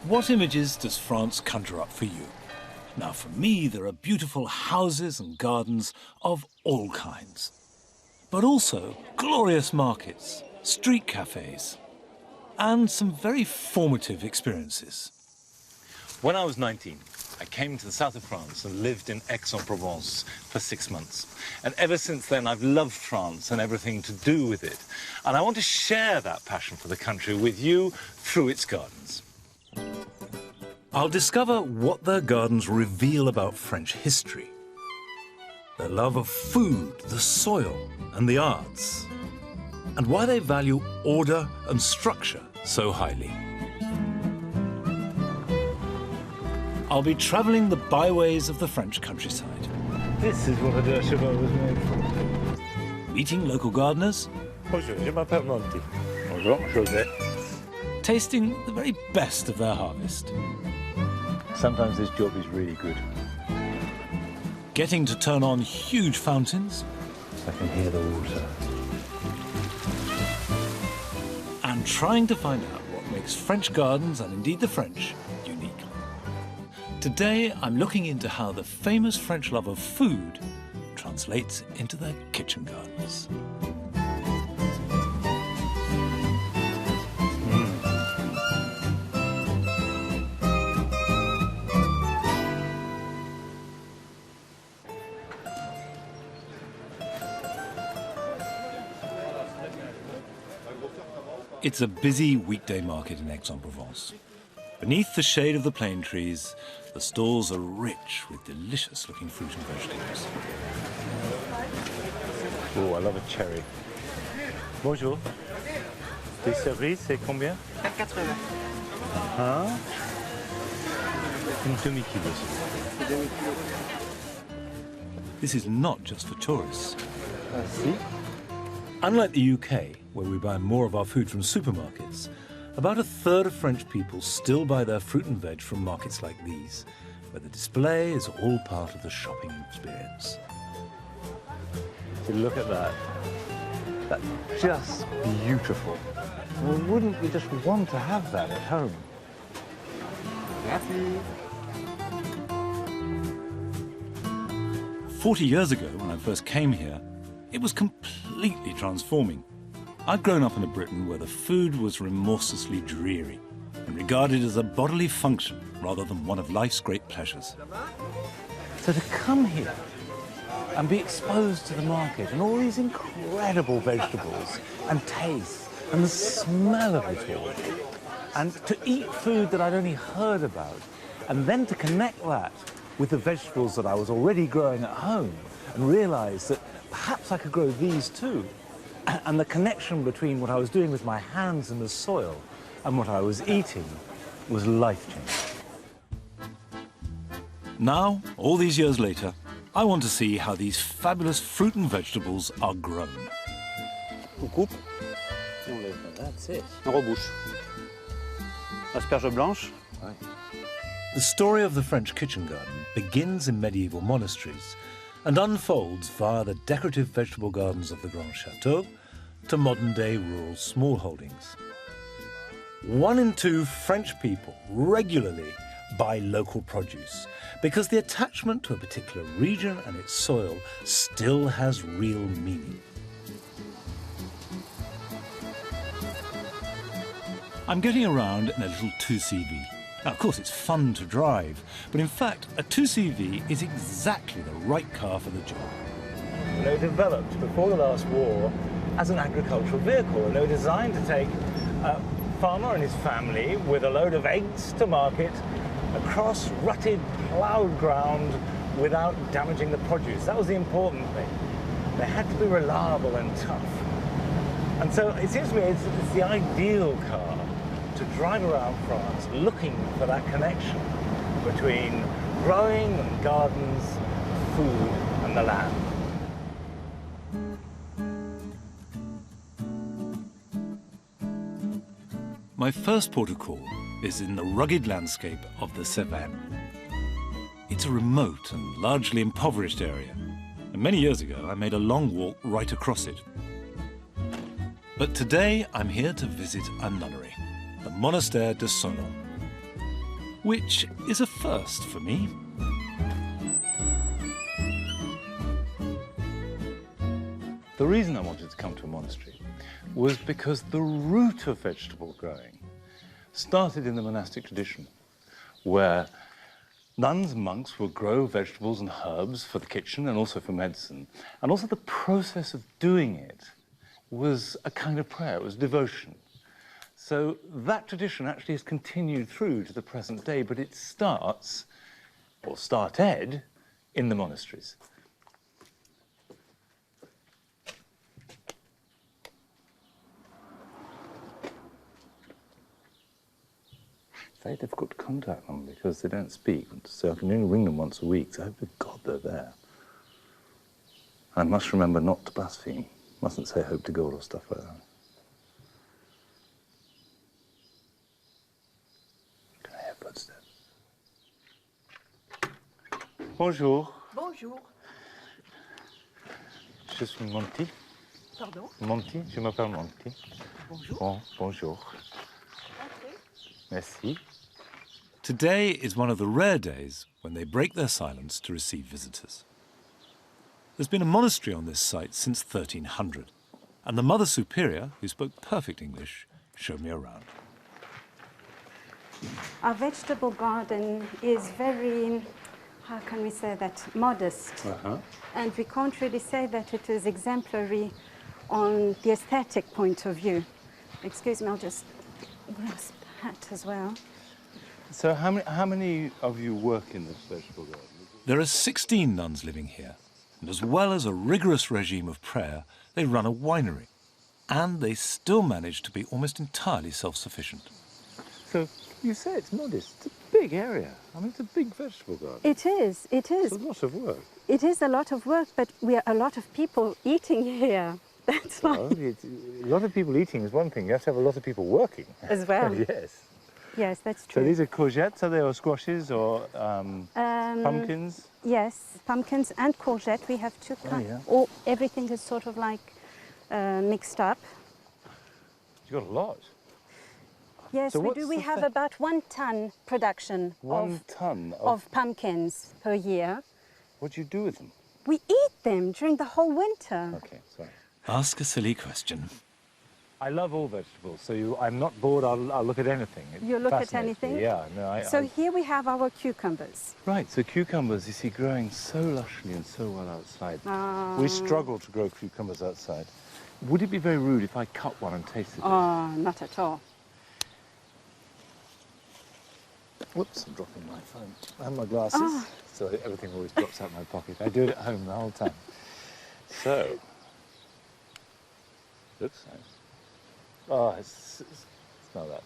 What images does France conjure up for you? Now, for me, there are beautiful houses and gardens of all kinds, but also glorious markets, street cafes, and some very formative experiences. When I was 19, I came to the south of France and lived in Aix-en-Provence for 6 months. And ever since then, I've loved France and everything to do with it. And I want to share that passion for the country with you through its gardens. I'll discover what their gardens reveal about French history, their love of food, the soil, and the arts, and why they value order and structure so highly. I'll be travelling the byways of the French countryside. This is what a deux chevaux was made for. Meeting local gardeners. Bonjour, je m'appelle Monty. Bonjour, José. Tasting the very best of their harvest. Sometimes this job is really good. Getting to turn on huge fountains. I can hear the water. And trying to find out what makes French gardens, and indeed the French, unique. Today, I'm looking into how the famous French love of food translates into their kitchen gardens. It's a busy weekday market in Aix-en-Provence. Beneath the shade of the plane trees, the stalls are rich with delicious-looking fruit and vegetables. Oh, I love a cherry. Bonjour. Des cerises, c'est combien? 4,80. Hein? Une demi-kilo. This is not just for tourists. Merci. Unlike the UK, where we buy more of our food from supermarkets, about a third of French people still buy their fruit and veg from markets like these, where the display is all part of the shopping experience. So look at that. That's just beautiful. Well, wouldn't we just want to have that at home? Merci. 40 years ago, when I first came here, it was completely transforming. I'd grown up in a Britain where the food was remorselessly dreary and regarded as a bodily function rather than one of life's great pleasures. So to come here and be exposed to the market and all these incredible vegetables and taste and the smell of it all, and to eat food that I'd only heard about, and then to connect that with the vegetables that I was already growing at home and realize that perhaps I could grow these too. And the connection between what I was doing with my hands in the soil and what I was eating was life-changing. Now, all these years later, I want to see how these fabulous fruit and vegetables are grown. On coupe, et on lève. That's it. On rebouche. Asperge blanche. Right. The story of the French kitchen garden begins in medieval monasteries and unfolds via the decorative vegetable gardens of the Grand Chateau to modern-day rural smallholdings. 1 in 2 French people regularly buy local produce because the attachment to a particular region and its soil still has real meaning. I'm getting around in a little 2CV. Now, of course, it's fun to drive, but in fact, a 2CV is exactly the right car for the job. They were developed before the last war as an agricultural vehicle, and they were designed to take a farmer and his family with a load of eggs to market across rutted, ploughed ground without damaging the produce. That was the important thing. They had to be reliable and tough. And so it seems to me it's the ideal car to drive around France looking for that connection between growing and gardens, food and the land. My first port of call is in the rugged landscape of the Cevennes. It's a remote and largely impoverished area, and many years ago I made a long walk right across it. But today I'm here to visit a nunnery, the Monastère de Solon. which is a first for me. The reason I wanted to come to a monastery was because the root of vegetable growing started in the monastic tradition, where nuns and monks would grow vegetables and herbs for the kitchen and also for medicine. And also the process of doing it was a kind of prayer, it was devotion. So that tradition actually has continued through to the present day, but it starts, or started, in the monasteries. It's very difficult to contact them because they don't speak, so I can only ring them once a week, so I hope to God they're there. I must remember not to blaspheme. Mustn't say hope to God or stuff like that. Can I hear footsteps? Bonjour. Bonjour. Je suis Monty. Pardon? Monty, je m'appelle Monty. Bonjour. Bon, bonjour. Merci. Today is one of the rare days when they break their silence to receive visitors. There's been a monastery on this site since 1300, and the Mother Superior, who spoke perfect English, showed me around. Our vegetable garden is very, how can we say that, modest. And we can't really say that it is exemplary on the aesthetic point of view. Excuse me, I'll just grasp the hat as well. So how many of you work in this vegetable garden? There are 16 nuns living here, and as well as a rigorous regime of prayer, they run a winery. And they still manage to be almost entirely self-sufficient. So you say it's modest. It's a big area. I mean, it's a big vegetable garden. It is, it is. It's a lot of work. It is a lot of work, but we are a lot of people eating here. That's why. Well, a lot of people eating is one thing. You have to have a lot of people working. As well. Yes. Yes, that's true. So these are courgettes, are they, or squashes, or pumpkins? Yes, pumpkins and courgette. We have two kinds. yeah. Or everything is sort of like mixed up. You've got a lot. Yes, So we what's do. We the have thing? about 1 ton production 1 ton of pumpkins per year. What do you do with them? We eat them during the whole winter. Okay, sorry. Ask a silly question. I love all vegetables, so I'm not bored. I'll look at anything. It You look at fascinates me. anything? Yeah, no, So here we have our cucumbers. Right, so cucumbers, you see, growing so lushly and so well outside. Ah. We struggle to grow cucumbers outside. Would it be very rude if I cut one and tasted it? Oh, not at all. Whoops, I'm dropping my phone. And my glasses. So everything always drops out of my pocket. I do it at home the whole time. So, looks nice. Oh, smell that.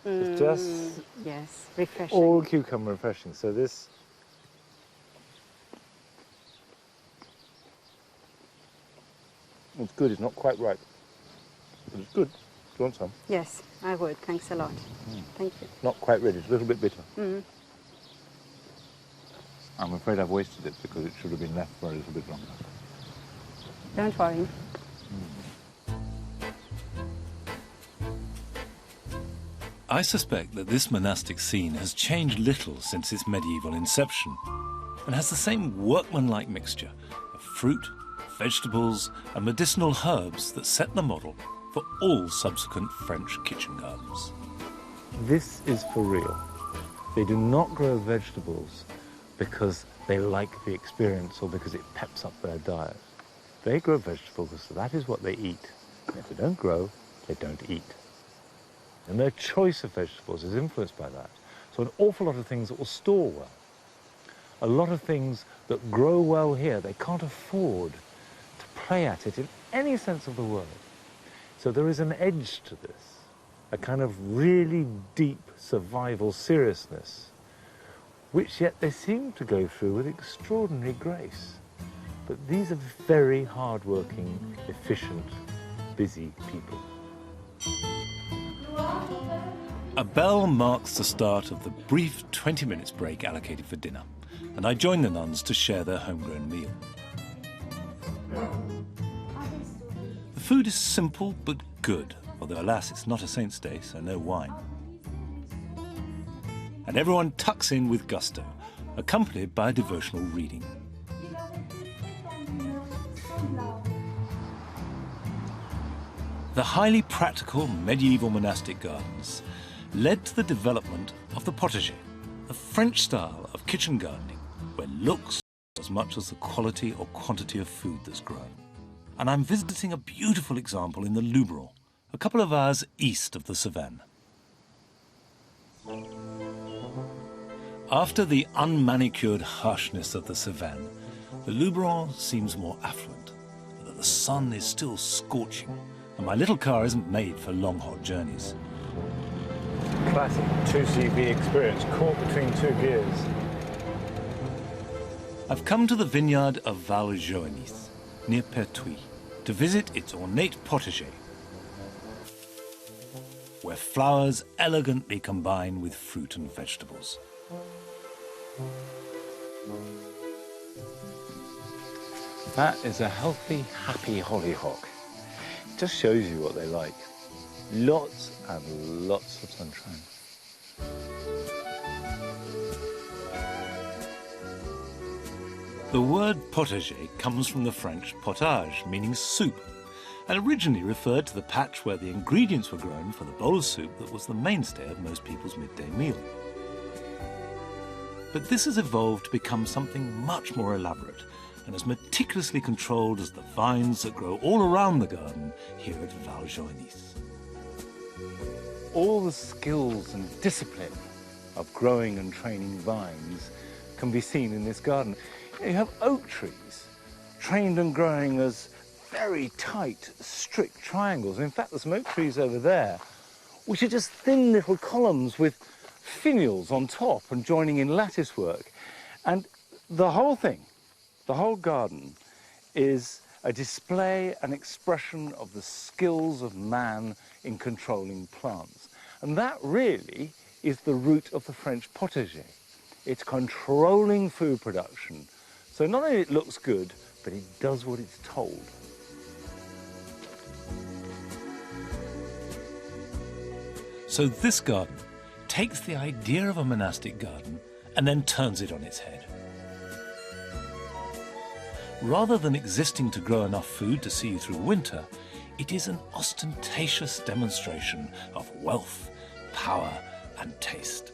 It's just Yes, refreshing. all cucumber refreshing. So this, it's good. It's not quite ripe, but it's good. Do you want some? Yes, I would. Thanks a lot. Thank you. Not quite ready. It's a little bit bitter. Mm. I'm afraid I've wasted it because it should have been left for a little bit longer. Don't worry. I suspect that this monastic scene has changed little since its medieval inception and has the same workmanlike mixture of fruit, vegetables and medicinal herbs that set the model for all subsequent French kitchen gardens. This is for real. They do not grow vegetables because they like the experience or because it peps up their diet. They grow vegetables because that is what they eat. And if they don't grow, they don't eat. And their choice of vegetables is influenced by that. So an awful lot of things that will store well, a lot of things that grow well here, they can't afford to play at it in any sense of the word. So there is an edge to this, a kind of really deep survival seriousness, which yet they seem to go through with extraordinary grace. But these are very hard-working, efficient, busy people. A bell marks the start of the brief 20 minutes break allocated for dinner, and I join the nuns to share their homegrown meal. The food is simple but good, although alas, it's not a saint's day, so no wine. and everyone tucks in with gusto, accompanied by a devotional reading. The highly practical medieval monastic gardens led to the development of the potager, the French style of kitchen gardening, where looks as much as the quality or quantity of food that's grown. And I'm visiting a beautiful example in the Luberon, a couple of hours east of the Cevennes. After the unmanicured harshness of the Cevennes, the Luberon seems more affluent, although the sun is still scorching, and my little car isn't made for long, hot journeys. Classic 2CV experience, caught between two gears. I've come to the vineyard of Val-Joannis, near Pertuis, to visit its ornate potager, where flowers elegantly combine with fruit and vegetables. That is a healthy, happy hollyhock. It just shows you what they like. Lots and lots of sunshine. The word potager comes from the French potage, meaning soup, and originally referred to the patch where the ingredients were grown for the bowl of soup that was the mainstay of most people's midday meal. But this has evolved to become something much more elaborate and as meticulously controlled as the vines that grow all around the garden here at Val-Joannis. All the skills and discipline of growing and training vines can be seen in this garden. You have oak trees trained and growing as very tight, strict triangles. In fact, there's some oak trees over there, which are just thin little columns with finials on top and joining in lattice work. And the whole thing, the whole garden, is a display and expression of the skills of man in controlling plants. And that really is the root of the French potager. It's controlling food production. So not only it looks good, but it does what it's told. So this garden takes the idea of a monastic garden and then turns it on its head. Rather than existing to grow enough food to see you through winter, it is an ostentatious demonstration of wealth, power, and taste.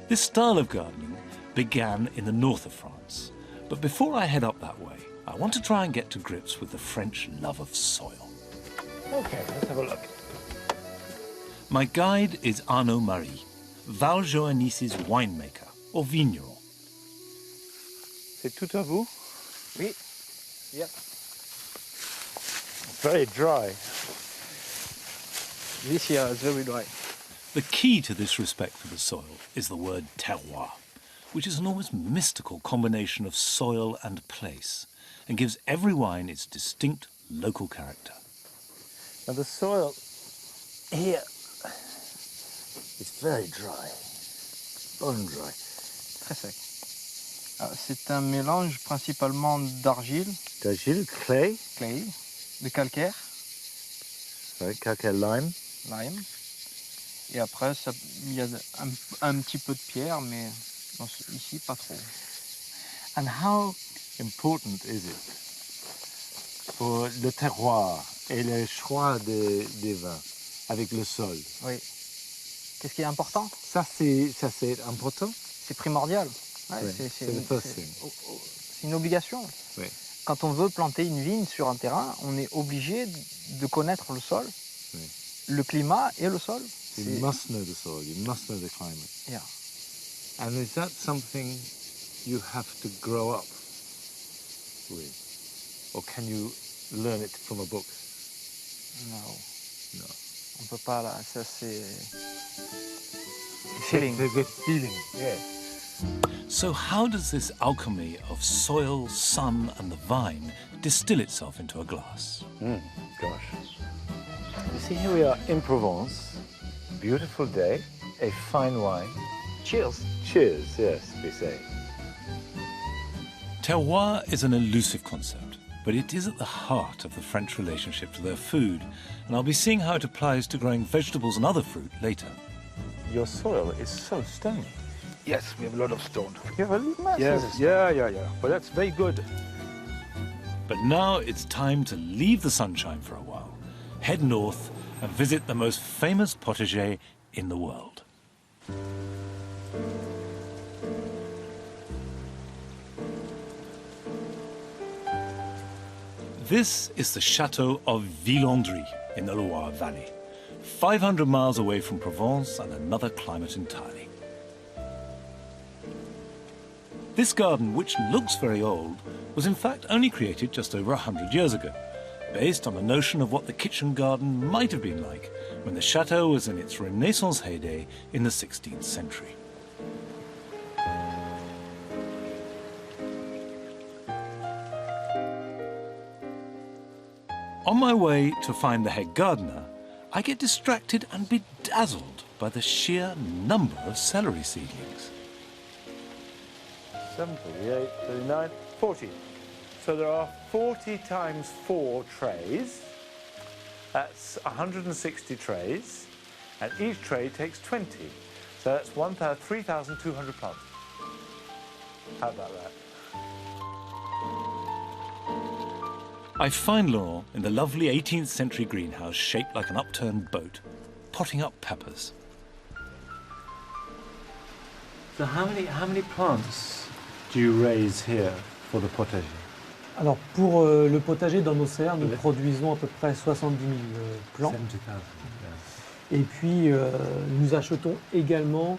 This style of gardening began in the north of France, but before I head up that way, I want to try and get to grips with the French love of soil. Okay, let's have a look. My guide is Arnaud Marie, Val-Joannis' winemaker, or vigneron. C'est tout à vous? Oui. Yeah. Very dry. This year is very dry. The key to this respect for the soil is the word terroir, which is an almost mystical combination of soil and place, and gives every wine its distinct local character. Now the soil here is very dry, bone dry. Très sec. C'est un mélange principalement d'argile, D'argile, clay, de calcaire, right, calcaire, lime. Et après, il y a un petit peu de pierre, mais ici, pas trop. And how important is it for le terroir et le choix des vins avec le sol? Oui. Qu'est-ce qui est important? Ça c'est important? C'est primordial. Ouais, Oui, c'est le first thing. C'est une obligation. Oui. Quand on veut planter une vigne sur un terrain, on est obligé de connaître le sol, Oui. le climat et le sol. You must know the soil, you must know the climate. Yeah. And is that something you have to grow up with? Or can you learn it from a book? No. No. On peut pas là, ça c'est feeling. The feeling, yeah. So how does this alchemy of soil, sun and the vine distill itself into a glass? Gosh. You see, here we are in Provence. Beautiful day, a fine wine. Cheers. Cheers, yes, we say. Terroir is an elusive concept, but it is at the heart of the French relationship to their food, and I'll be seeing how it applies to growing vegetables and other fruit later. your soil is so stony. Yes, we have a lot of stone. You have a massive Yes, yeah. But that's very good. But now it's time to leave the sunshine for a while, head north and visit the most famous potager in the world. This is the Chateau of Villandry in the Loire Valley, 500 miles away from Provence and another climate entirely. This garden, which looks very old, was in fact only created just over 100 years ago, based on a notion of what the kitchen garden might have been like when the chateau was in its Renaissance heyday in the 16th century. On my way to find the head gardener, I get distracted and bedazzled by the sheer number of celery seedlings. 7, 38, 39, 40. So there are 40 times 4 trays. That's 160 trays, and each tray takes 20. So that's 3,200 plants. How about that? I find Laurent in the lovely 18th century greenhouse shaped like an upturned boat, potting up peppers. So how many plants do you raise here for the potager? Alors pour le potager dans nos serres, nous produisons à peu près 70 000 plants. 70,000. Et puis nous achetons également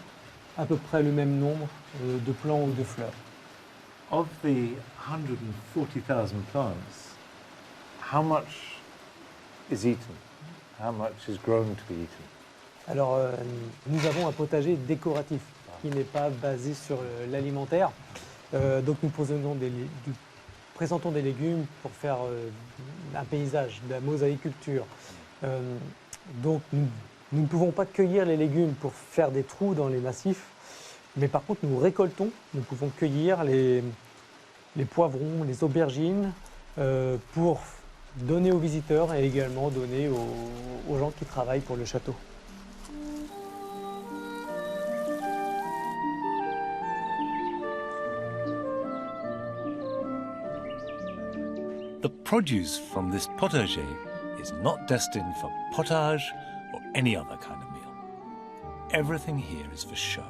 à peu près le même nombre de plants ou de fleurs. Of the 140,000 plants, how much is eaten? How much is grown to be eaten? Alors nous avons un potager décoratif qui n'est pas basé sur l'alimentaire. Donc nous présentons des légumes pour faire un paysage, de la mosaïculture. Donc nous ne pouvons pas cueillir les légumes pour faire des trous dans les massifs, mais par contre nous récoltons, nous pouvons cueillir les poivrons, les aubergines pour donner aux visiteurs et également donner aux gens qui travaillent pour le château. The produce from this potager is not destined for potage or any other kind of meal. Everything here is for show.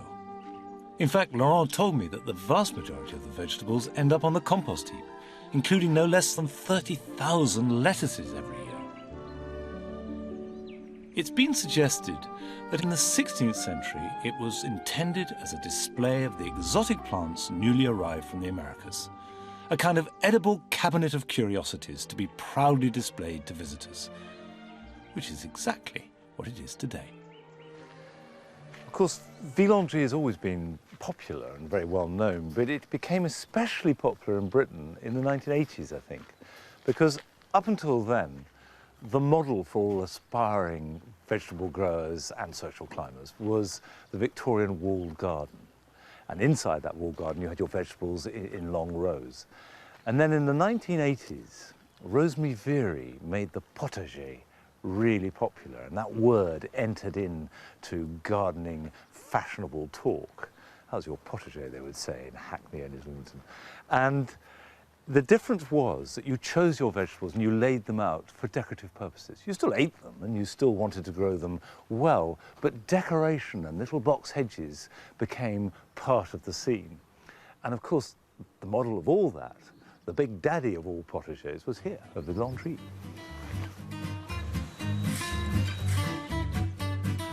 In fact, Laurent told me that the vast majority of the vegetables end up on the compost heap, including no less than 30,000 lettuces every year. It's been suggested that in the 16th century it was intended as a display of the exotic plants newly arrived from the Americas, a kind of edible cabinet of curiosities to be proudly displayed to visitors, which is exactly what it is today. Of course, Villandry has always been popular and very well known, but it became especially popular in Britain in the 1980s, I think, because up until then, the model for all aspiring vegetable growers and social climbers was the Victorian walled garden. And inside that walled garden, you had your vegetables in long rows. And then in the 1980s, Rosemary Veary made the potager really popular, and that word entered into gardening fashionable talk. How's your potager, they would say in Hackney and Islington. And the difference was that you chose your vegetables and you laid them out for decorative purposes. You still ate them and you still wanted to grow them well, but decoration and little box hedges became part of the scene. And of course, the model of all that, the big daddy of all potagers, was here, at Villandry.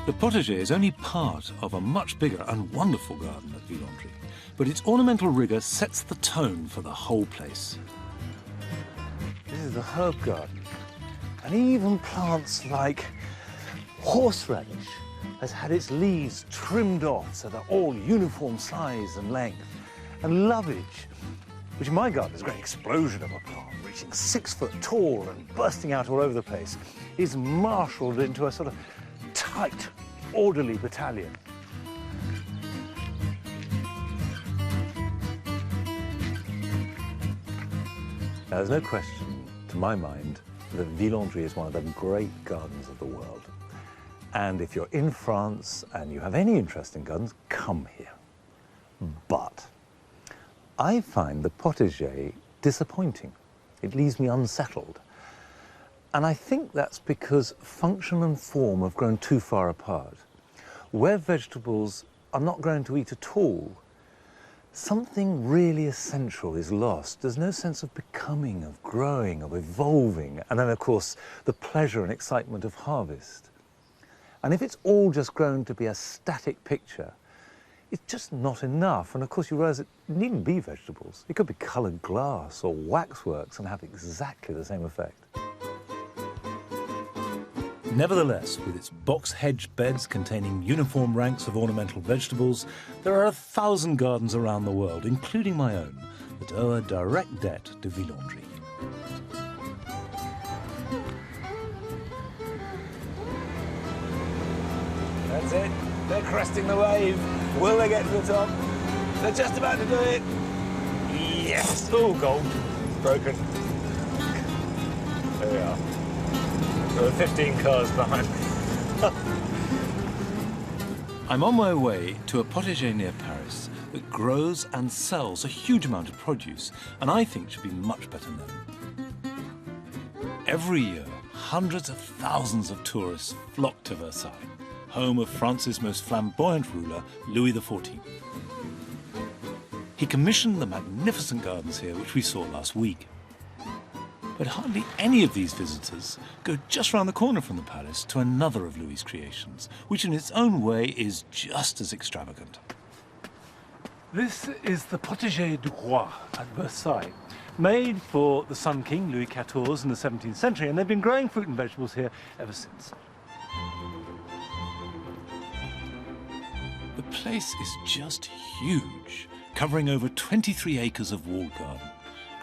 The potager is only part of a much bigger and wonderful garden at Villandry, but its ornamental rigour sets the tone for the whole place. This is the herb garden, and even plants like horseradish has had its leaves trimmed off so they're all uniform size and length. And lovage, which in my garden is a great explosion of a plant, reaching 6 foot tall and bursting out all over the place, is marshalled into a sort of tight, orderly battalion. Now, there's no question, to my mind, that Villandry is one of the great gardens of the world. And if you're in France and you have any interest in gardens, come here. But I find the potager disappointing. It leaves me unsettled. And I think that's because function and form have grown too far apart. Where vegetables are not grown to eat at all, something really essential is lost. There's no sense of becoming, of growing, of evolving, and then, of course, the pleasure and excitement of harvest. And if it's all just grown to be a static picture, it's just not enough. And of course, you realize it needn't be vegetables. It could be colored glass or waxworks and have exactly the same effect. Nevertheless, with its box-hedged beds containing uniform ranks of ornamental vegetables, there are 1,000 gardens around the world, including my own, that owe a direct debt to Villandry. That's it. They're cresting the wave. Will they get to the top? They're just about to do it. Yes! Oh, gold. Broken. There we are. There are 15 cars behind me. I'm on my way to a potager near Paris that grows and sells a huge amount of produce, and I think should be much better known. Every year, hundreds of thousands of tourists flock to Versailles, home of France's most flamboyant ruler, Louis XIV. He commissioned the magnificent gardens here, which we saw last week. But hardly any of these visitors go just round the corner from the palace to another of Louis's creations, which in its own way is just as extravagant. This is the potager du roi at Versailles, made for the Sun King, Louis XIV, in the 17th century, and they've been growing fruit and vegetables here ever since. The place is just huge, covering over 23 acres of walled garden,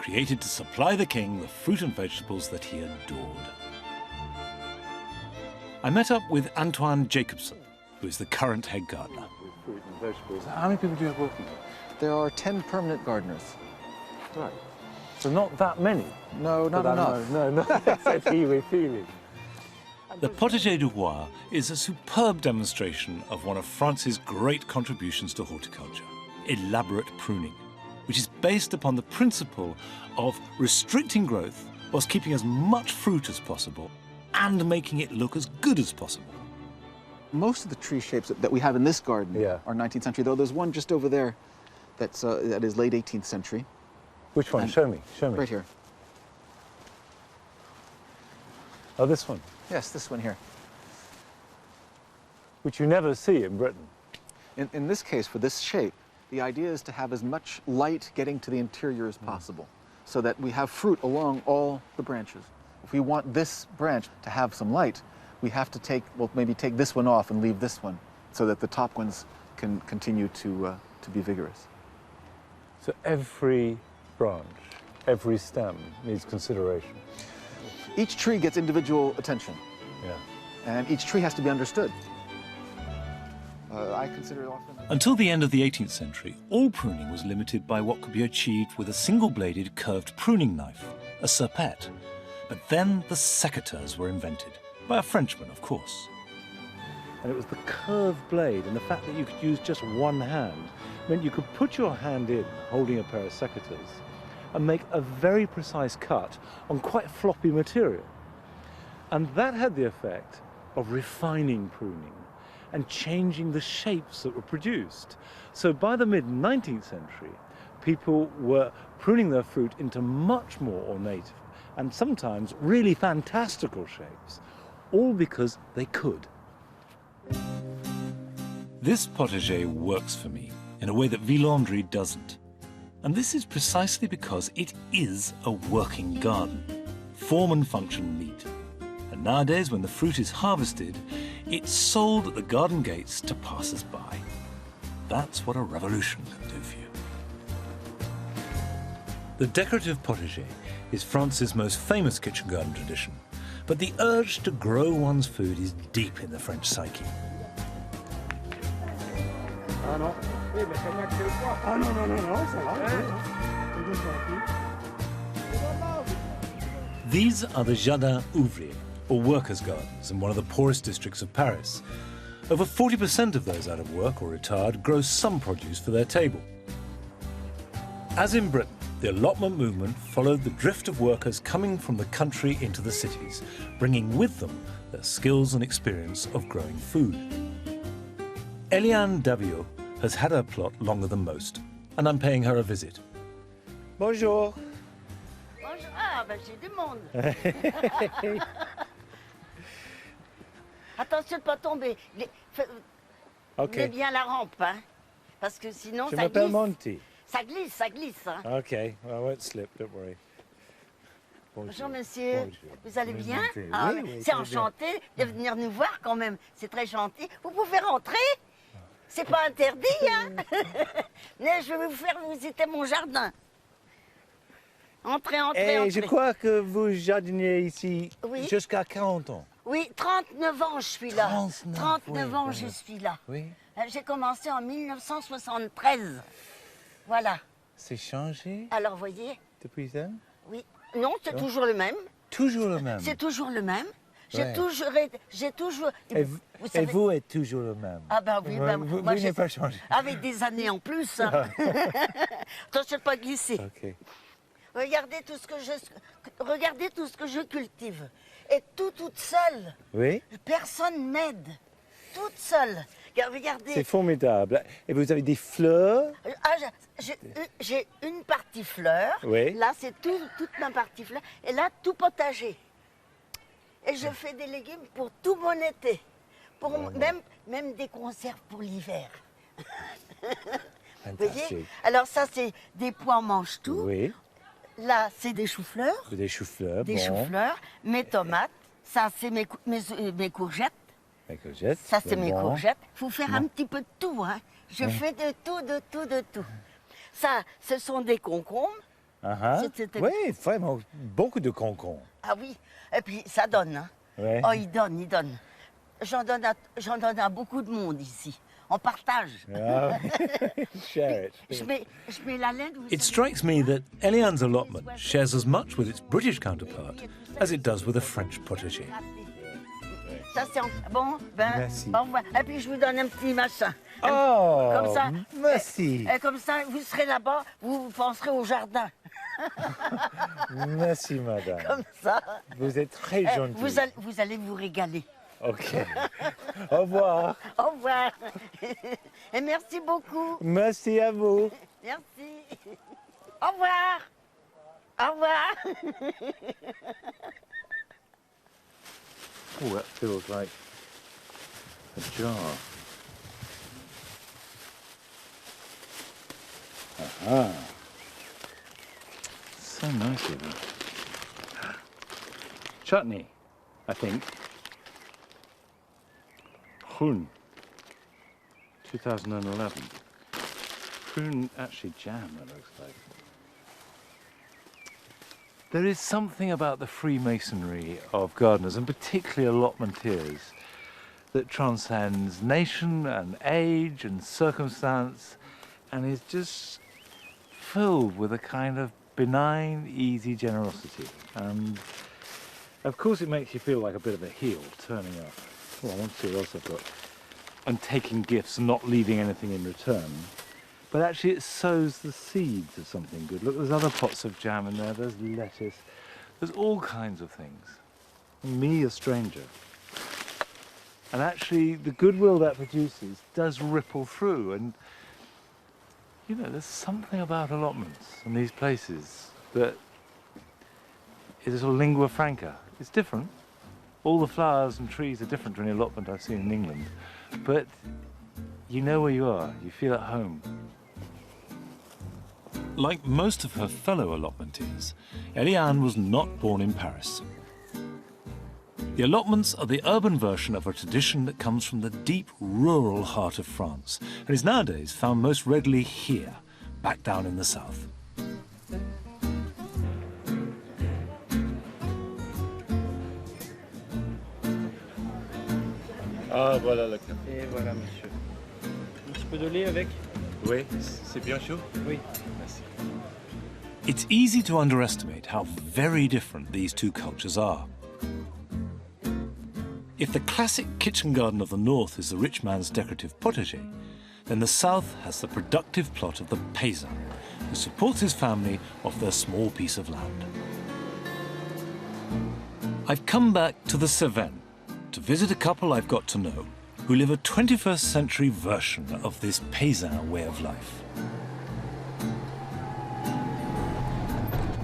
created to supply the king the fruit and vegetables that he adored. I met up with Antoine Jacobson, who is the current head gardener. Fruit and vegetables. How many people do you have working? There are 10 permanent gardeners. Right. So not that many. No, not enough. No, said he with feeling. The potager du roi is a superb demonstration of one of France's great contributions to horticulture, elaborate pruning, which is based upon the principle of restricting growth whilst keeping as much fruit as possible and making it look as good as possible. Most of the tree shapes that we have in this garden are 19th century, though there's one just over there that is late 18th century. Which one? Show me. Right here. Oh, this one? Yes, this one here. Which you never see in Britain. In this case, for this shape, the idea is to have as much light getting to the interior as possible, so that we have fruit along all the branches. If we want this branch to have some light, we have to maybe take this one off and leave this one, so that the top ones can continue to be vigorous. So every branch, every stem needs consideration. Each tree gets individual attention. Yeah. And each tree has to be understood. I consider it often... Until the end of the 18th century, all pruning was limited by what could be achieved with a single-bladed curved pruning knife, a serpette. But then the secateurs were invented, by a Frenchman, of course. And it was the curved blade and the fact that you could use just one hand meant you could put your hand in, holding a pair of secateurs, and make a very precise cut on quite floppy material. And that had the effect of refining pruning and changing the shapes that were produced. So by the mid-19th century, people were pruning their fruit into much more ornate and sometimes really fantastical shapes, all because they could. This potager works for me in a way that Villandry doesn't. And this is precisely because it is a working garden. Form and function meet. And nowadays, when the fruit is harvested, it's sold at the garden gates to passers-by. That's what a revolution can do for you. The decorative potager is France's most famous kitchen garden tradition, but the urge to grow one's food is deep in the French psyche. These are the jardins ouvriers, or workers' gardens in one of the poorest districts of Paris. Over 40% of those out of work or retired grow some produce for their table. As in Britain, the allotment movement followed the drift of workers coming from the country into the cities, bringing with them their skills and experience of growing food. Eliane Davio has had her plot longer than most, and I'm paying her a visit. Bonjour. Bonjour. Ah, ben j'ai du monde. Attention de ne pas tomber. Mets bien la rampe, hein, parce que sinon Je ça m'appelle glisse. Monty. Ça glisse, ça glisse. Hein. Okay, well, I won't slip, don't worry. Bonjour monsieur, Bonjour. vous allez bien? Monty. Ah, Oui, oui, c'est très bien. enchanté de venir nous voir quand même, c'est très gentil. Vous pouvez rentrer? C'est pas interdit, hein? Mais je vais vous faire visiter mon jardin. Entrez, entrez, Et entrez. je crois que vous jardiniez ici Oui. jusqu'à 40 ans. Oui, 39 ans je suis là. 39, ans oui, je suis là. Oui. J'ai commencé en 1973. Voilà. C'est changé Alors, voyez, depuis ça? oui. Non, c'est toujours le même. Toujours le même. C'est toujours le même. J'ai Ouais. toujours... Et savez- vous êtes toujours le même. Ah ben oui, ben, vous moi, n'avez pas changé. avec des années en plus. Hein. Attention de pas glisser. Ok. Regardez tout ce que je cultive. Et toute seule. Oui, Personne m'aide. Toute seule. Regardez. c'est formidable. Et vous avez des fleurs? Ah, j'ai une partie fleur. Oui. Là, c'est toute ma partie fleur. Et là, tout potager. Et je fais des légumes pour tout mon été. Pour même des conserves pour l'hiver. Vous voyez? Fantastique. Alors ça, c'est des pois en mange tout. Oui, Là, c'est des choux-fleurs. des choux-fleurs. Des bon. choux-fleurs. Mes tomates. Ça, c'est mes courgettes. Des courgettes. Ça, c'est mes bon. courgettes. Il faut faire un petit peu de tout. Hein. Je fais de tout. Ça, ce sont des concombres. Ah, C'était- Oui, vraiment, beaucoup de concombres. Ah oui. Et puis, ça donne. Hein. Ouais. Oh, il donne. J'en donne à beaucoup de monde ici. On partage. Ah, share it. Je mets la laine. vous It savez. strikes me that Eliane's allotment shares as much with its British counterpart as it does with a French potager. Ça, c'est bon. Ben, Merci. au revoir. Et puis, je vous donne un petit machin. Oh, Comme ça. merci. Et comme ça, vous serez là-bas, vous penserez au jardin. Merci, madame. Comme ça. Vous êtes très Eh, gentille. vous allez vous régaler. Ok. Au revoir. Au revoir. Et merci beaucoup. Merci à vous. Merci. Au revoir. Au revoir. Oh, that feels like a jar. Aha. So nice of it. Chutney, I think. Prune. 2011. Prune, actually jam, it looks like. There is something about the Freemasonry of gardeners, and particularly allotmenteers, that transcends nation and age and circumstance, and is just filled with a kind of benign, easy generosity. And of course it makes you feel like a bit of a heel turning up. Well, I want to see what else I've got. And taking gifts and not leaving anything in return. But actually it sows the seeds of something good. Look, there's other pots of jam in there, there's lettuce, there's all kinds of things. And me, a stranger. And actually the goodwill that produces does ripple through, and you know, there's something about allotments and these places that is a sort of lingua franca. It's different. All the flowers and trees are different to any allotment I've seen in England, but you know where you are, you feel at home. Like most of her fellow allotmentees, Eliane was not born in Paris. The allotments are the urban version of a tradition that comes from the deep rural heart of France and is nowadays found most readily here, back down in the south. Ah, voilà le café. Et voilà, monsieur. Un petit peu de lait avec? Oui, c'est bien chaud? Oui. Merci. It's easy to underestimate how very different these two cultures are. If the classic kitchen garden of the north is the rich man's decorative potager, then the south has the productive plot of the paysan, who supports his family off their small piece of land. I've come back to the Cevennes to visit a couple I've got to know who live a 21st century version of this paysan way of life.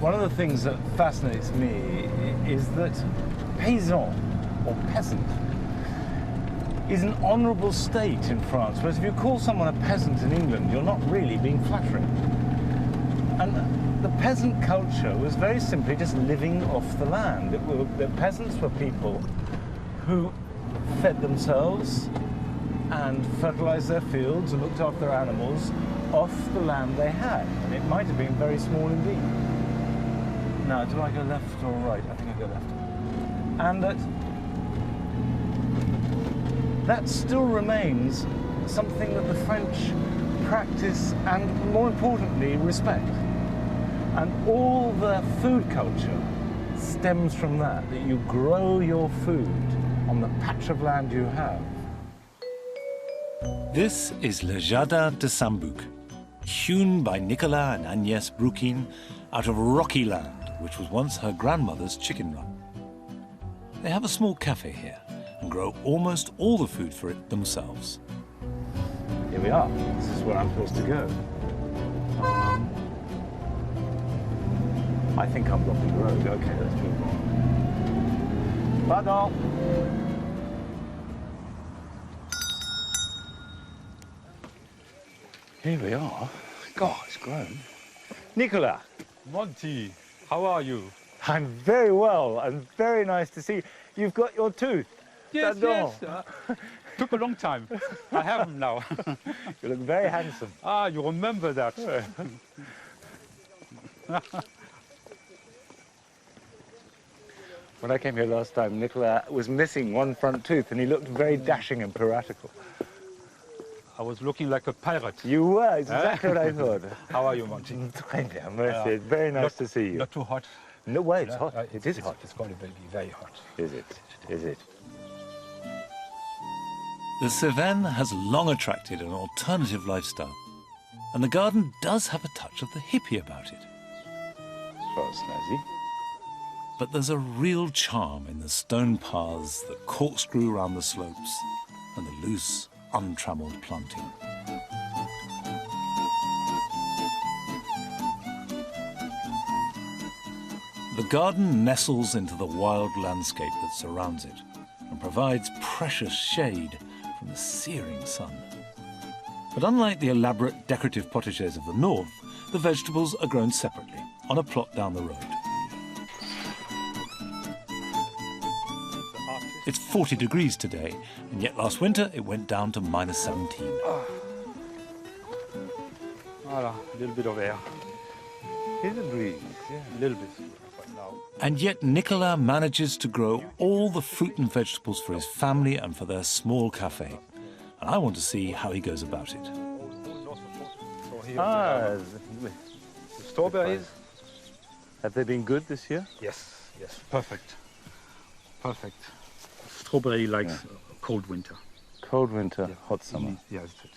One of the things that fascinates me is that paysan, or peasant, is an honourable state in France, whereas if you call someone a peasant in England, you're not really being flattering. And the peasant culture was very simply just living off the land. The peasants were people who fed themselves and fertilized their fields and looked after their animals off the land they had. And it might have been very small indeed. Now, do I go left or right? I think I go left. And that still remains something that the French practice and, more importantly, respect. And all their food culture stems from that you grow your food on the patch of land you have. This is Le Jardin de Saint-Bouc, hewn by Nicolas and Agnès Brouquin out of rocky land, which was once her grandmother's chicken run. They have a small cafe here and grow almost all the food for it themselves. Here we are. This is where I'm supposed to go. I think I'm blocking the road. Okay, let's move on. Pardon. Here we are. God, it's grown. Nicolas. Monty, how are you? I'm very well and very nice to see you. You've got your tooth. Yes, Pardon. yes. Took a long time. I have them now. You look very handsome. Ah, you remember that. When I came here last time, Nicolas was missing one front tooth and he looked very dashing and piratical. I was looking like a pirate. You were, it's exactly what I thought. How are you, Monty? Très bien, merci. It's very nice to see you. Not too hot. No way, it's hot. It is hot. It's going to be very hot. Is it? Is it? The Cevennes has long attracted an alternative lifestyle, and the garden does have a touch of the hippie about it. Well, snazzy. But there's a real charm in the stone paths that corkscrew around the slopes and the loose, untrammeled planting. The garden nestles into the wild landscape that surrounds it and provides precious shade from the searing sun. But unlike the elaborate decorative potagers of the north, the vegetables are grown separately on a plot down the road. It's 40 degrees today, and yet last winter it went down to -17. Voilà, a little bit of air. Here's a breeze, yeah. A little bit. But now. And yet Nicolas manages to grow all the fruit and vegetables for his family and for their small cafe. And I want to see how he goes about it. So here The strawberries. Have they been good this year? Yes, yes, perfect. Perfect. Strawberry likes cold winter. Cold winter, Yeah. hot summer. Yeah, that's it.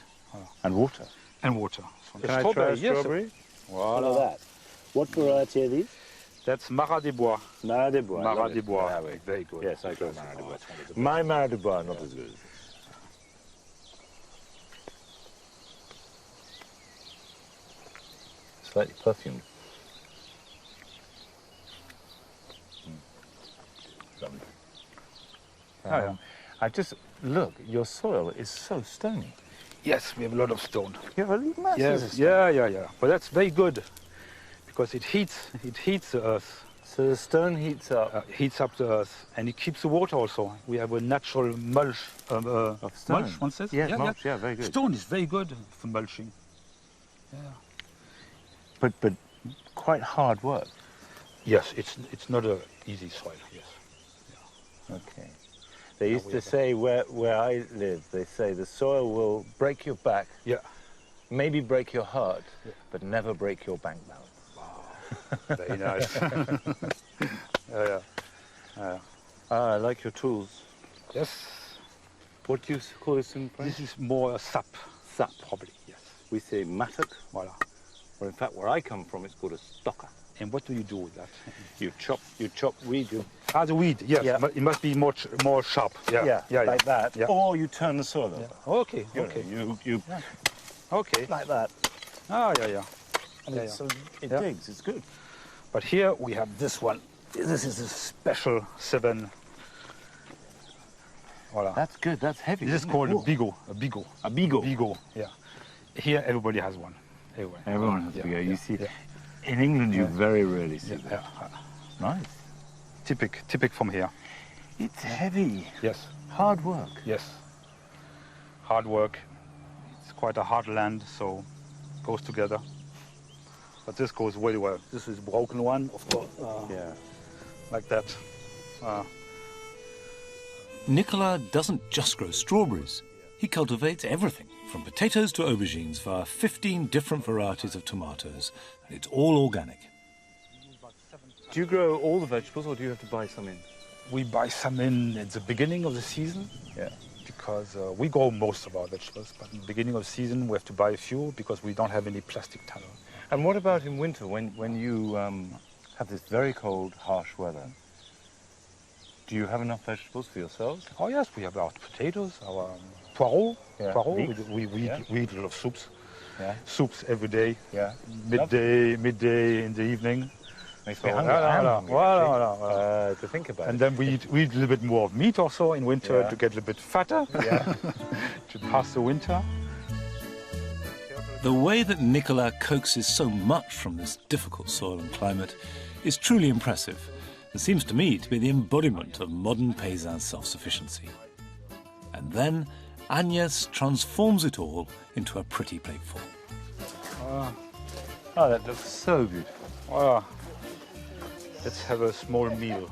And water. And water. So Can I try a yes, strawberry? Voilà. that. What variety are these? That's Marat des Bois. Marat des Bois. Marat des Bois. Ah, oui. Very good. Yes, I got Marat des Bois. It's one of the best. My Marat des Bois are not as good. Slightly perfumed. Lovely. Yeah. I just, look, your soil is so stony. Yes, we have a lot of stone. You have a massive Yes, stone. yeah. But that's very good because it heats the earth, So the stone heats up. heats up the earth, and it keeps the water also. We have a natural mulch. Of stone? Mulch, one says? Yes, mulch, yeah, very good. Stone is very good for mulching. Yeah. But quite hard work. Yes, it's not an easy soil. Yes. Okay. They used to say where I live, they say the soil will break your back, Yeah. maybe break your heart, but never break your bank balance. Very nice. Yeah. Ah, I like your tools. Yes. What do you call this in French? This is more a sap. Sap. Probably, yes. We say mattock. Voilà. Or in fact, where I come from, it's called a stocker. And what do you do with that? You chop weed. Ah, the weed, yes. Yeah. But it must be more sharp. Yeah, like that. Yeah. Or you turn the soil over. Okay, You okay. know, you Okay. like that. Ah, yeah. And Yeah, so it Yeah. digs, it's good. But here we have this one. This is a special 7. Voilà. That's good. That's heavy. This is isn't it? called a Ooh. bigot. A bigot. A bigot. Bigot, yeah. Here everybody has one. Everyone has Yeah, to go. yeah, You see, yeah. in England, you very rarely see Yeah, that. yeah. Nice. Typic from here. It's heavy. Yes, Hard work. yes. Hard work. It's quite a hard land, so goes together. But this goes very well. This is broken one, of course. Yeah. Like that. Nicolas doesn't just grow strawberries. He cultivates everything, from potatoes to aubergines, via 15 different varieties of tomatoes, and it's all organic. Do you grow all the vegetables, or do you have to buy some in? We buy some in at the beginning of the season. Yeah. Because we grow most of our vegetables, but in the beginning of the season we have to buy a few because we don't have any plastic tunnel. And what about in winter, when you have this very cold, harsh weather? Do you have enough vegetables for yourselves? Oh yes, we have our potatoes, our poireaux. Yeah. Poireaux. Leeks. We eat a lot of soups. Yeah. Soups every day. Yeah. Midday in the evening. Makes So, me hungry. voilà, I'm voilà, hungry, voilà, actually, voilà. to think about And it. then we eat a little bit more of meat also in winter Yeah. to get a little bit fatter. Yeah. To pass the winter. The way that Nicolas coaxes so much from this difficult soil and climate is truly impressive. It seems to me to be the embodiment of modern paysan self-sufficiency. And then Agnès transforms it all into a pretty plateful. Oh, that looks so good. Voilà. Let's have a small meal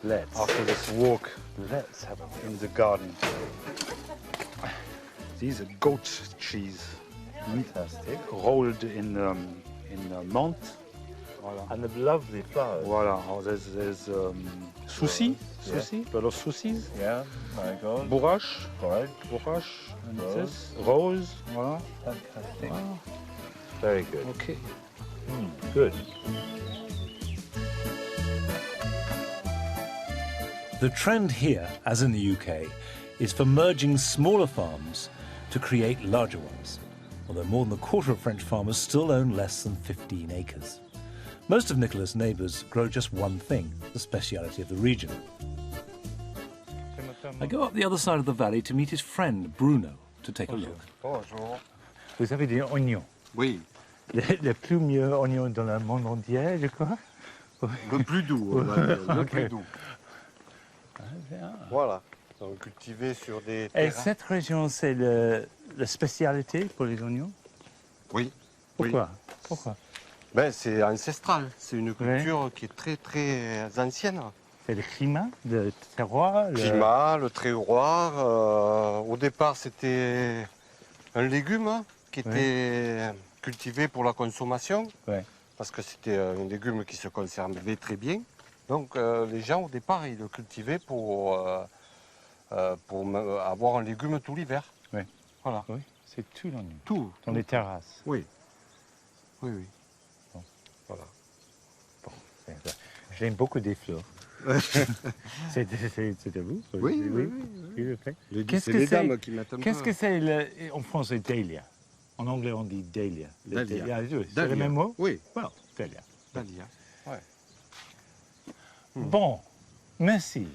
Let's. after this walk Let's have a meal. in the garden. These are goat cheese Fantastic. rolled in menthe. Voilà. And the lovely flowers. Voilà. Oh, there's souci, Yeah. souci, a lot of soucis. Yeah, my God. Bourrache, Right. bourrache, and Rose. this rose. Voilà. Fantastic. Ah, Very good. okay. Good. The trend here, as in the UK, is for merging smaller farms to create larger ones, although more than a quarter of French farmers still own less than 15 acres. Most of Nicolas' neighbours grow just one thing, the speciality of the region. I go up the other side of the valley to meet his friend Bruno to take a look. Bonjour. Vous avez des oignons. Oui. Les plus mieux oignons dans le monde entier, je crois. Le plus doux, on va dire, le plus Ok. doux. Voilà. Donc cultivé sur des Et terrains. cette région, c'est la spécialité pour les oignons? Oui. Pourquoi? Pourquoi? Ben, c'est ancestral. C'est une culture qui est très très ancienne. C'est le climat, le terroir. Le climat, le terroir. Au départ, c'était un légume qui était cultivé pour la consommation. Ouais. Parce que c'était un légume qui se conservait très bien. Donc les gens, au départ, ils le cultivaient pour avoir un légume tout l'hiver. Oui. Voilà. Oui, c'est tout l'oignon. Tout. Dans les terrasses. Oui. Oui, oui. Bon. Voilà. Bon, j'aime beaucoup des fleurs. c'est à vous? Oui, oui, le fait. C'est les dames qui mettent un Qu'est-ce peu. que c'est en français dahlia? En anglais, on dit dahlia. Dahlia. C'est le même mot? Oui. Well, dahlia. Dahlia. Ouais. Bon, merci.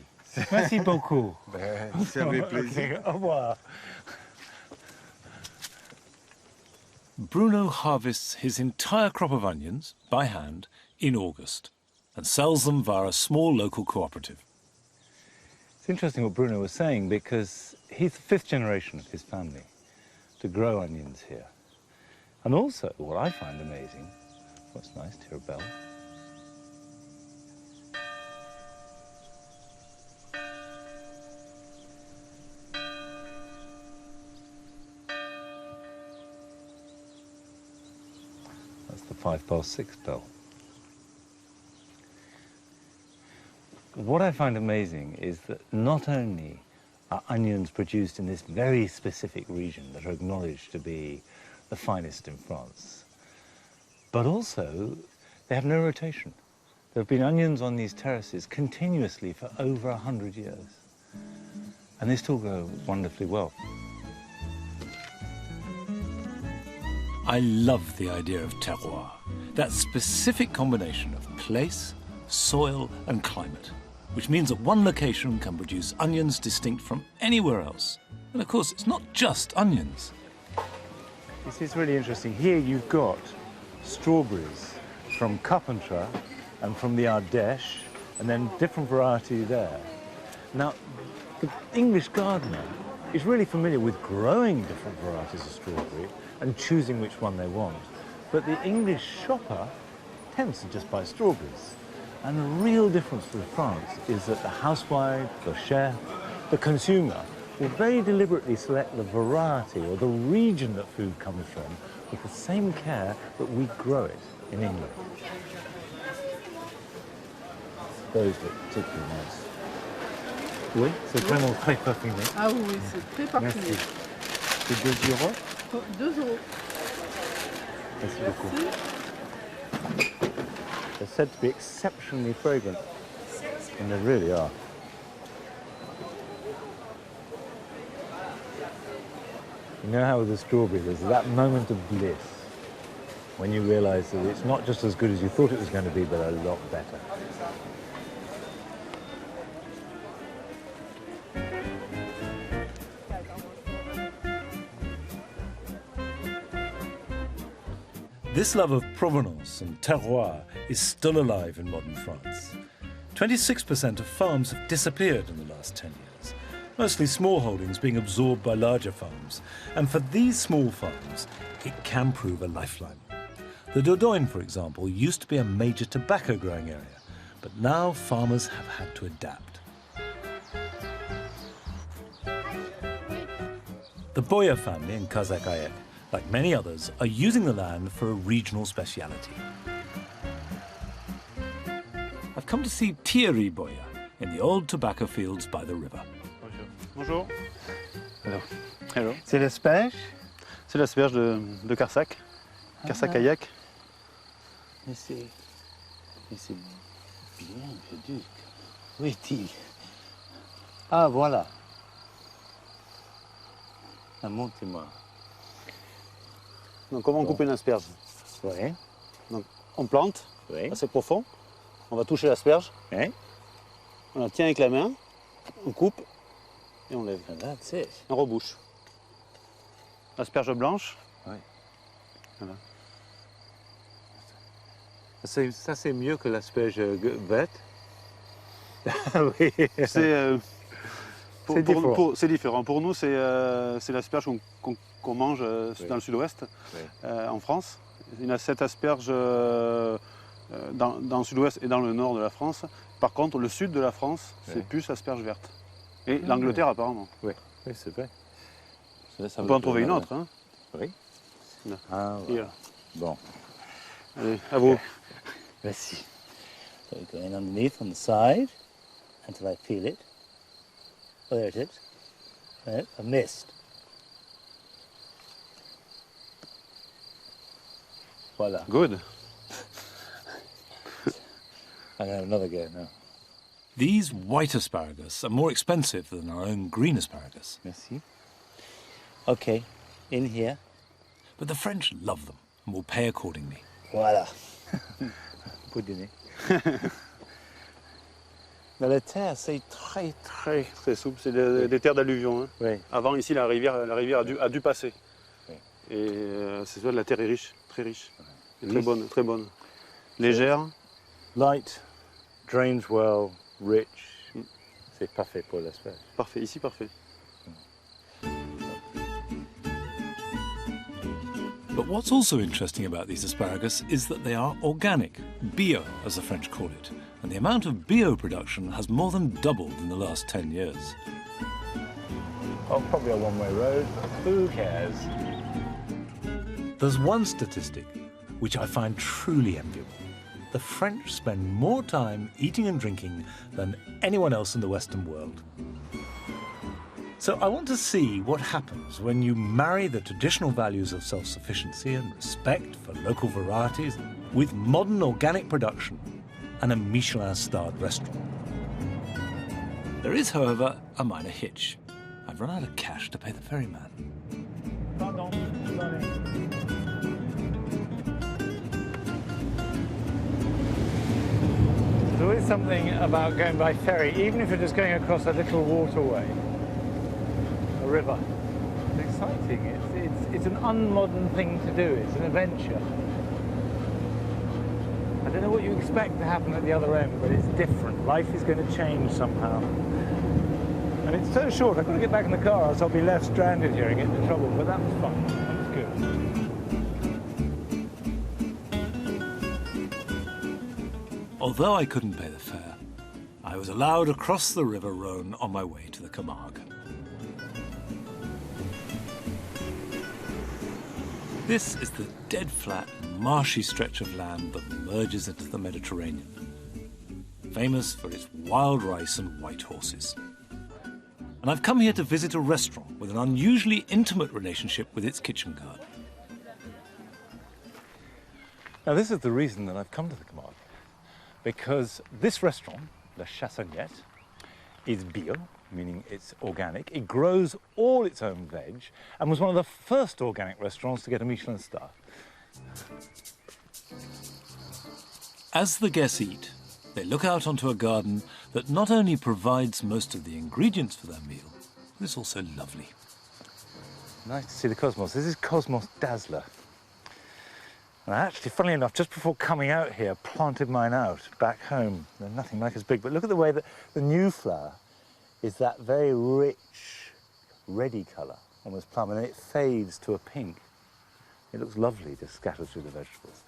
Merci beaucoup. Ben, c'est avec plaisir. Au revoir. Bruno harvests his entire crop of onions by hand in August and sells them via a small local cooperative. It's interesting what Bruno was saying because he's the 5th generation of his family to grow onions here. And also, what I find amazing, what's nice to hear a bell. That's the 6:05 bell. What I find amazing is that not only are onions produced in this very specific region that are acknowledged to be the finest in France. But also, they have no rotation. There have been onions on these terraces continuously for over 100 years. And they still grow wonderfully well. I love the idea of terroir, that specific combination of place, soil and climate, which means that one location can produce onions distinct from anywhere else. And of course, it's not just onions. This is really interesting. Here you've got strawberries from Carpentras and from the Ardèche, and then different variety there. Now, the English gardener is really familiar with growing different varieties of strawberry and choosing which one they want. But the English shopper tends to just buy strawberries. And the real difference with France is that the housewife, the chef, the consumer will very deliberately select the variety or the region that food comes from with the same care that we grow it in England. Those look particularly nice. Oui, c'est vraiment très parfumé. Ah oui, c'est très parfumé. Merci. C'est 2 euros? 2 euros. Merci beaucoup. They're said to be exceptionally fragrant, and they really are. You know how with the strawberry, there's that moment of bliss when you realise that it's not just as good as you thought it was going to be, but a lot better. This love of provenance and terroir is still alive in modern France. 26% of farms have disappeared in the last 10 years, mostly small holdings being absorbed by larger farms. And for these small farms, it can prove a lifeline. The Dordogne, for example, used to be a major tobacco growing area, but now farmers have had to adapt. The Boyer family in Kazakh, like many others, are using the land for a regional speciality. I've come to see Thierry Boyer in the old tobacco fields by the river. Bonjour. Hello. Hello. C'est l'asperge? C'est l'asperge de Carsac, Carsac-Kayak. Mais c'est bien perdu. Où est-il? Ah, voilà. Ah, montez-moi. Donc comment on coupe une asperge? Oui. Donc on plante, Oui. assez profond. On va toucher l'asperge. Oui. On la tient avec la main, on coupe et on lève. That's it. On rebouche. Asperge blanche. Oui. Voilà. Ça, c'est mieux que l'asperge verte. Oui. C'est différent. c'est différent. Pour nous, c'est l'asperge qu'on mange Oui. dans le sud-ouest, Oui. en France. Il y a 7 asperges dans le sud-ouest et dans le nord de la France. Par contre, le sud de la France, Oui. c'est plus asperge verte. Et l'Angleterre, apparemment. Oui, oui, c'est vrai. On peut en trouver une autre. Hein. Oui. Là. Ah, voilà. Voilà. Bon. Allez, à vous. Merci. So we go in underneath on the side until I feel it. Oh, there it is. Right, I missed. Voilà. Good. I'm going to have another go now. These white asparagus are more expensive than our own green asparagus. Merci. Okay, in here. But the French love them and will pay accordingly. Voila. Pour dîner. Dans la terre, c'est très, très... Très souple, c'est des terres d'alluvion. Hein. Oui. Avant, ici, la rivière a dû passer. Oui. Et c'est ça, la terre est riche, très riche. Et très bonne, très bonne. Légère. Light, drains well, rich. C'est parfait pour l'asperge. Parfait, ici, parfait. But what's also interesting about these asparagus is that they are organic, bio as the French call it, and the amount of bio production has more than doubled in the last 10 years. Oh, probably a one-way road, but who cares? There's one statistic which I find truly enviable. The French spend more time eating and drinking than anyone else in the Western world. So I want to see what happens when you marry the traditional values of self-sufficiency and respect for local varieties with modern organic production and a Michelin-starred restaurant. There is, however, a minor hitch. I've run out of cash to pay the ferryman. There's always something about going by ferry, even if you're just going across a little waterway, a river. It's exciting. It's an unmodern thing to do. It's an adventure. I don't know what you expect to happen at the other end, but it's different. Life is going to change somehow. And it's so short, I've got to get back in the car, else I'll be left stranded here and get into trouble. But that was fun. That was good. Although I couldn't pay the fare, I was allowed across the River Rhone on my way to the Camargue. This is the dead-flat, marshy stretch of land that merges into the Mediterranean, famous for its wild rice and white horses. And I've come here to visit a restaurant with an unusually intimate relationship with its kitchen garden. Now, this is the reason that I've come to the Camargue, because this restaurant, La Chassonnette, is bio, meaning it's organic. It grows all its own veg and was one of the first organic restaurants to get a Michelin star. As the guests eat, they look out onto a garden that not only provides most of the ingredients for their meal, but it's also lovely. Nice to see the cosmos. This is Cosmos Dazzler. And I actually, funnily enough, just before coming out here, planted mine out back home. They're nothing like as big, but look at the way that the new flower is that very rich, reddy colour, almost plum, and then it fades to a pink. It looks lovely, just scattered through the vegetables.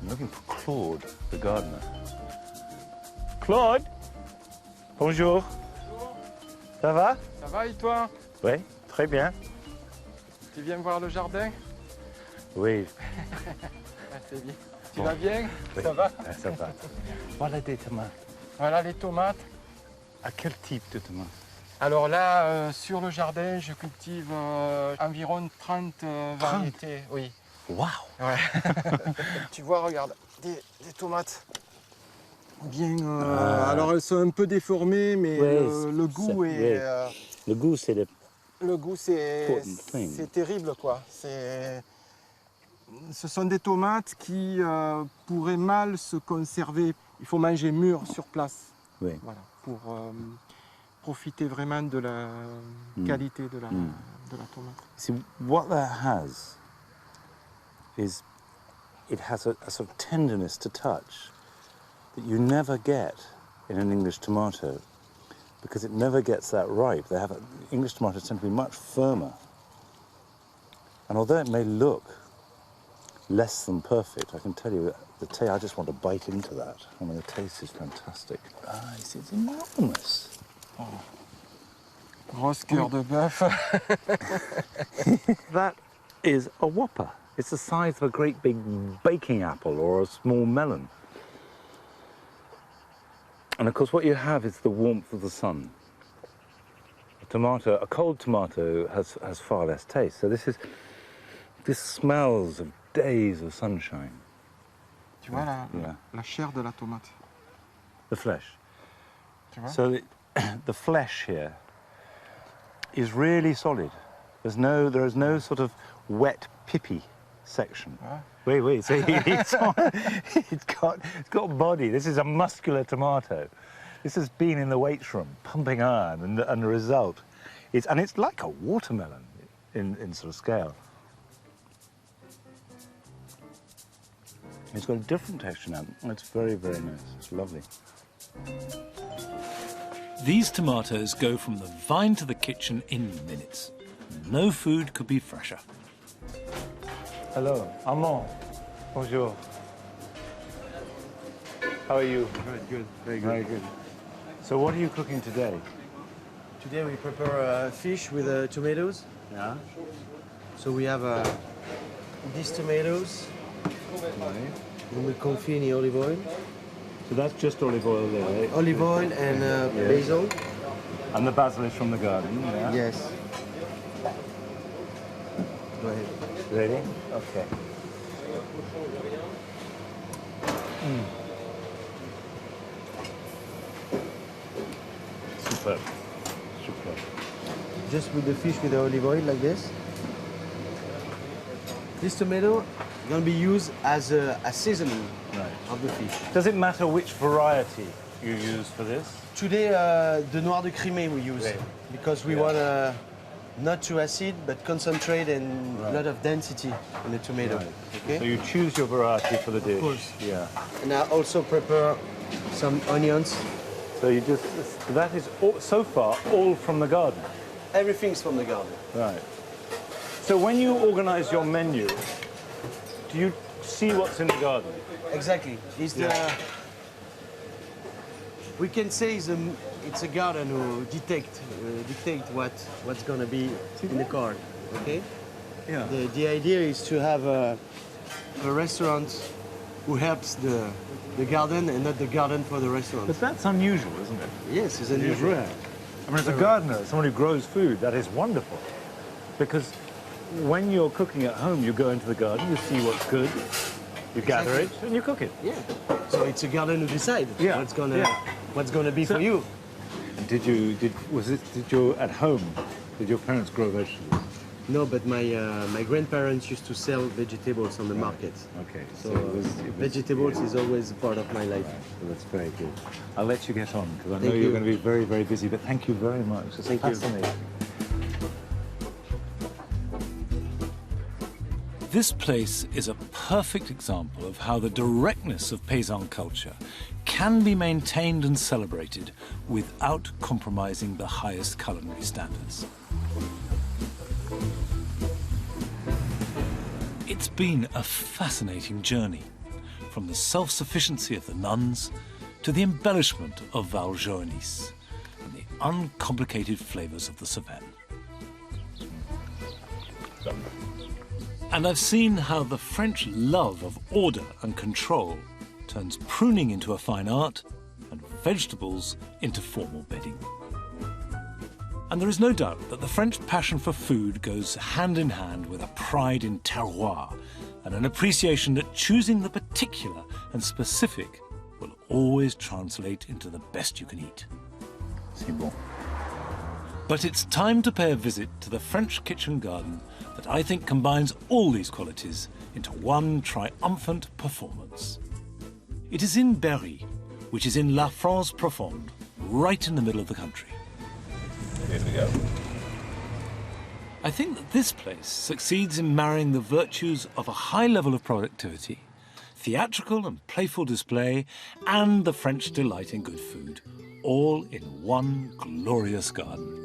I'm looking for Claude, the gardener. Claude, bonjour. Bonjour. Ça va? Ça va et toi? Oui, très bien. Tu viens voir le jardin? Oui. C'est bien. Tu vas bien? Oui. Ça va? Ça va. Voilà des tomates. Voilà les tomates. À quel type de tomates? Alors là, sur le jardin, je cultive environ 30 variétés. Oui. Waouh! Ouais. Tu vois, regarde, des tomates. Bien. Alors elles sont un peu déformées, mais le goût est. Le goût, c'est le. Le goût, c'est terrible, quoi. Ce sont des tomates qui pourraient mal se conserver. Il faut manger mûr sur place. Oui. Voilà, pour profiter vraiment de la qualité de la tomate. See, what that has is it has a sort of tenderness to touch that you never get in an English tomato, because it never gets that ripe. English tomatoes tend to be much firmer. And although it may look less than perfect, I can tell you that the taste, I just want to bite into that. I mean, the taste is fantastic. Ah, it's enormous. Oh. Grosse cœur de bœuf. That is a whopper. It's the size of a great big baking apple or a small melon. And of course, what you have is the warmth of the sun. A cold tomato has far less taste. So this smells of days of sunshine. Tu vois la chair de la tomate. The flesh. Tu vois? So the flesh here is really solid. There is no sort of wet, pippy section. Ah. Wait. So it's got body. This is a muscular tomato. This has been in the weights room, pumping iron, and the result is, and it's like a watermelon in sort of scale. It's got a different texture now. It's very, very nice. It's lovely. These tomatoes go from the vine to the kitchen in minutes. No food could be fresher. Hello, Armand. Bonjour. How are you? Good. Very good. So what are you cooking today? Today we prepare fish with tomatoes. Yeah. So we have these tomatoes. And we confit in olive oil. So that's just olive oil there, right? Olive oil and basil. And the basil is from the garden, yeah? Yes. Go ahead. Ready? Okay. Superb. Superb. Just with the fish with the olive oil like this. This tomato is going to be used as a seasoning of the fish. Does it matter which variety you use for this? Today, the noir de Crimée we use because we want not too acid, but concentrate and a lot of density in the tomato. Right. Okay? So you choose your variety for the dish. Of course. Yeah. And I also prepare some onions. So you just, that is all, so far all from the garden? Everything's from the garden. Right. So when you organize your menu, do you see what's in the garden? Exactly. It's the, we can say it's a garden who dictate what's going to be in the card. Okay? Yeah. The idea is to have a restaurant who helps the garden and not the garden for the restaurant. But that's unusual, isn't it? Yes, it's It is unusual. rare. I mean, as a gardener, someone who grows food, that is wonderful. Because when you're cooking at home, you go into the garden, you see what's good, you gather it, and you cook it. Yeah. So it's a garden who decides what's gonna be for you. Did you at home? Did your parents grow vegetables? No, but my grandparents used to sell vegetables on the market. Okay. So vegetables is always part of my life. Right. So that's very good. I'll let you get on because I know Thank you're you. going to be very, very busy. But thank you very much. It's Thank you. fascinating. This place is a perfect example of how the directness of paysan culture can be maintained and celebrated without compromising the highest culinary standards. It's been a fascinating journey, from the self-sufficiency of the nuns to the embellishment of Val-Joannis and the uncomplicated flavors of the Cevennes. And I've seen how the French love of order and control turns pruning into a fine art and vegetables into formal bedding. And there is no doubt that the French passion for food goes hand in hand with a pride in terroir and an appreciation that choosing the particular and specific will always translate into the best you can eat. C'est bon. But it's time to pay a visit to the French kitchen garden that I think combines all these qualities into one triumphant performance. It is in Berry, which is in La France Profonde, right in the middle of the country. Here we go. I think that this place succeeds in marrying the virtues of a high level of productivity, theatrical and playful display, and the French delight in good food, all in one glorious garden.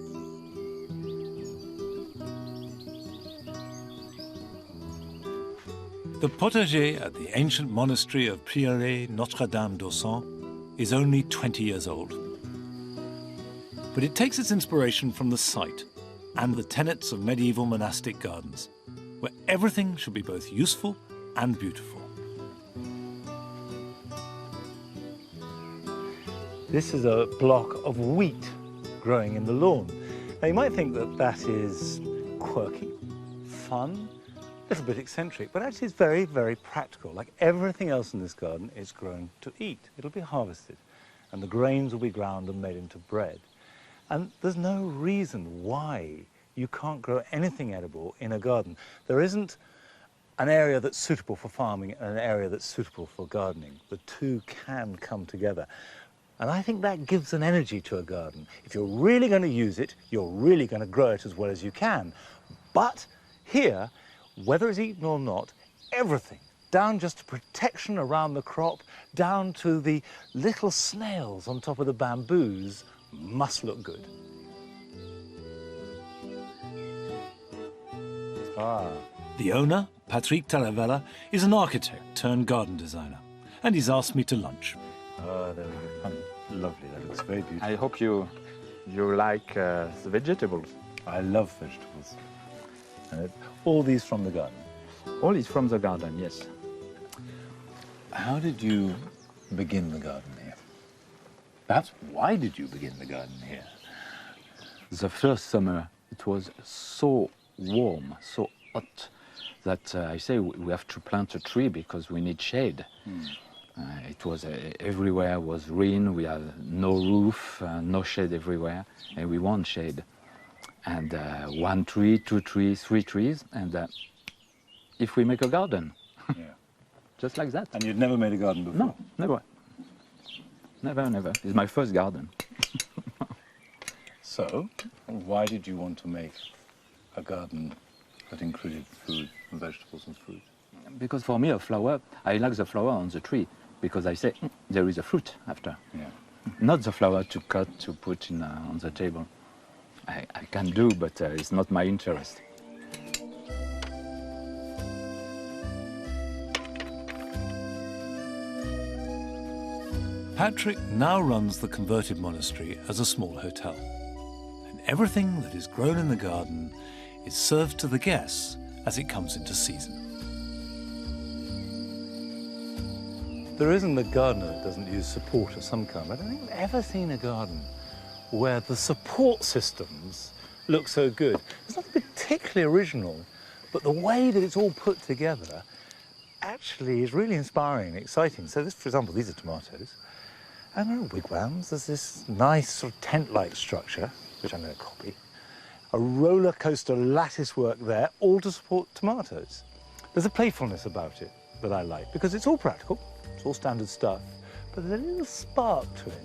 The potager at the ancient monastery of Prieuré Notre-Dame d'Auxon is only 20 years old. But it takes its inspiration from the site and the tenets of medieval monastic gardens, where everything should be both useful and beautiful. This is a block of wheat growing in the lawn. Now you might think that that is quirky, fun, a little bit eccentric, but actually it's very, very practical. Like everything else in this garden, it's grown to eat. It'll be harvested, and the grains will be ground and made into bread. And there's no reason why you can't grow anything edible in a garden. There isn't an area that's suitable for farming and an area that's suitable for gardening. The two can come together. And I think that gives an energy to a garden. If you're really going to use it, you're really going to grow it as well as you can. But here, whether it's eaten or not, everything, down just to protection around the crop, down to the little snails on top of the bamboos, must look good. The owner, Patrick Taravella, is an architect turned garden designer, and he's asked me to lunch. Oh, there we go. Lovely, that looks very beautiful. I hope you like the vegetables. I love vegetables. All these from the garden. All is from the garden, yes. How did you begin the garden here? Perhaps why did you begin the garden here? The first summer, it was so warm, so hot, that I say we have to plant a tree because we need shade. It was everywhere was rain, we had no roof, no shade everywhere, and we want shade. And 1 tree, 2 trees, 3 trees, and if we make a garden, just like that. And you'd never made a garden before? No, never. Never. It's my first garden. So, why did you want to make a garden that included food, vegetables and fruit? Because for me, a flower, I like the flower on the tree, because I say there is a fruit after. Not the flower to cut, to put in, on the table. I can do, but it's not my interest. Patrick now runs the converted monastery as a small hotel. And everything that is grown in the garden is served to the guests as it comes into season. There isn't a gardener that doesn't use support of some kind. I don't think I've ever seen a garden where the support systems look so good. It's not particularly original, but the way that it's all put together actually is really inspiring and exciting. So this, for example, these are tomatoes. And there are wigwams. There's this nice sort of tent-like structure, which I'm going to copy. A roller coaster lattice work there, all to support tomatoes. There's a playfulness about it that I like, because it's all practical, it's all standard stuff, but there's a little spark to it.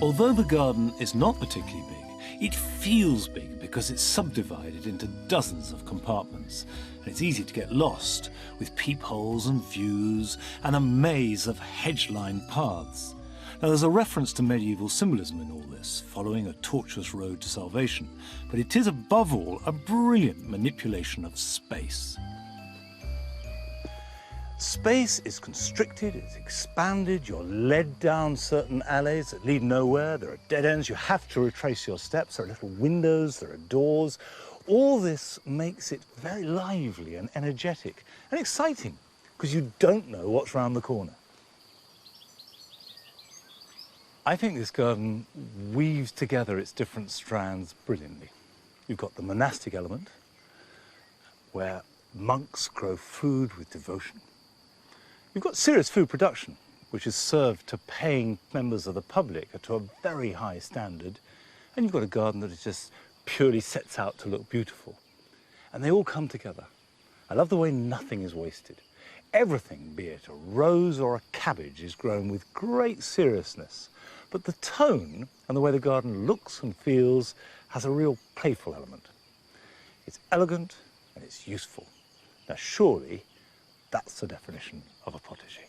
Although the garden is not particularly big, it feels big because it's subdivided into dozens of compartments, and it's easy to get lost with peepholes and views and a maze of hedge-lined paths. Now, there's a reference to medieval symbolism in all this, following a tortuous road to salvation, but it is above all a brilliant manipulation of space. Space is constricted, it's expanded, you're led down certain alleys that lead nowhere, there are dead ends, you have to retrace your steps, there are little windows, there are doors. All this makes it very lively and energetic and exciting, because you don't know what's round the corner. I think this garden weaves together its different strands brilliantly. You've got the monastic element, where monks grow food with devotion. You've got serious food production, which is served to paying members of the public to a very high standard. And you've got a garden that is just purely sets out to look beautiful. And they all come together. I love the way nothing is wasted. Everything, be it a rose or a cabbage, is grown with great seriousness. But the tone and the way the garden looks and feels has a real playful element. It's elegant and it's useful. Now, surely, that's the definition of a potager.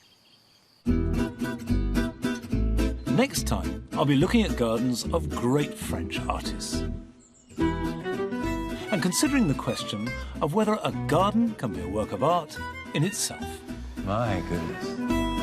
Next time, I'll be looking at gardens of great French artists and considering the question of whether a garden can be a work of art in itself. My goodness.